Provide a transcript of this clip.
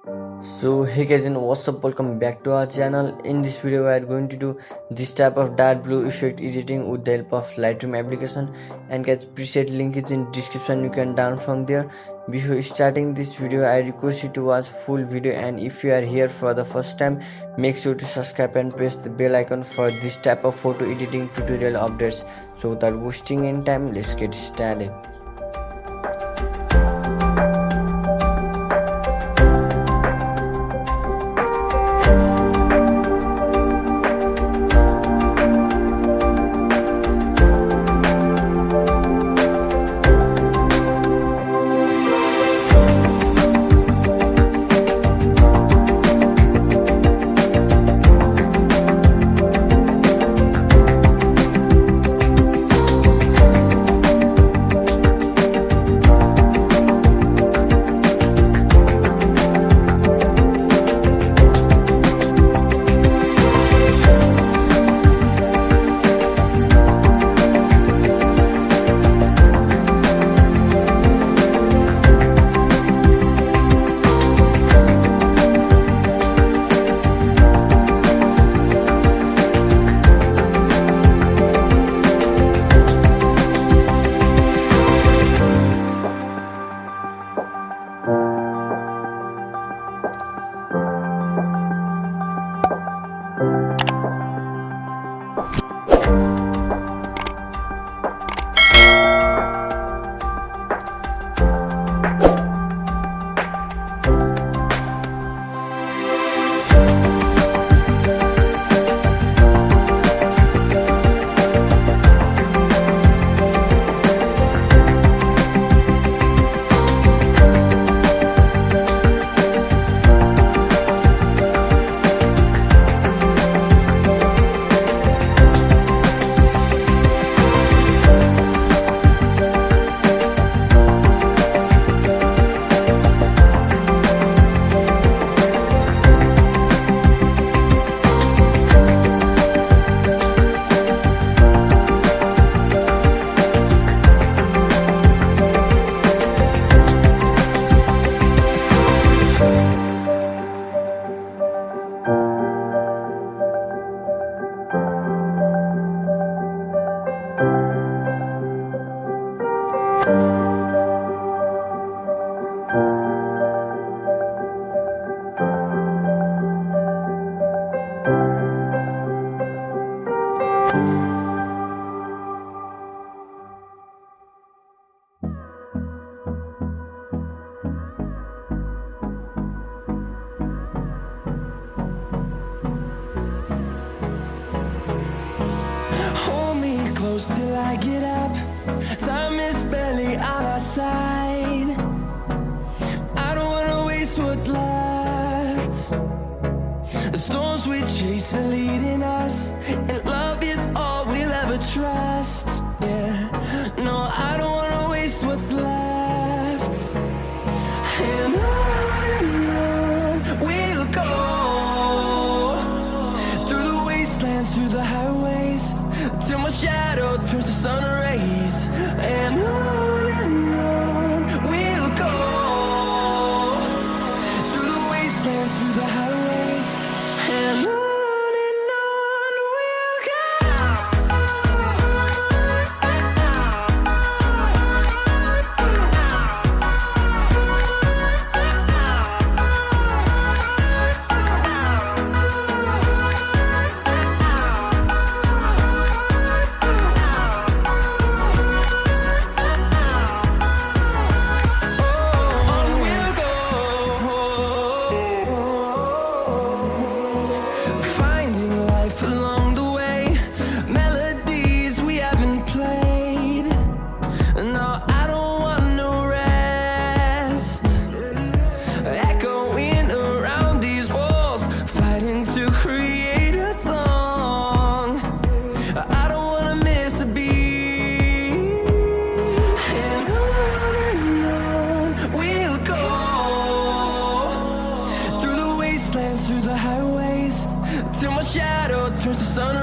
So hey guys, and what's up, welcome back to our channel. In this video we are going to do this type of dark blue effect editing with the help of Lightroom application, and guys, preset link is in description, you can download from there. Before starting this video, I request you to watch full video, and if you are here for the first time, make sure to subscribe and press the bell icon for this type of photo editing tutorial updates. So without wasting any time, let's get started. Till I get up, time is barely on our side. I don't wanna waste what's left. The storms we chase are leading us, and love is all we'll ever trust. Yeah, no, I don't wanna waste what's left. And on we'll go, through the wastelands, through the highways, till my shadow turns to sun rays. And on we'll go, through the wastelands, through the highways, and on we'll go. Through the highways, till my shadow turns to sun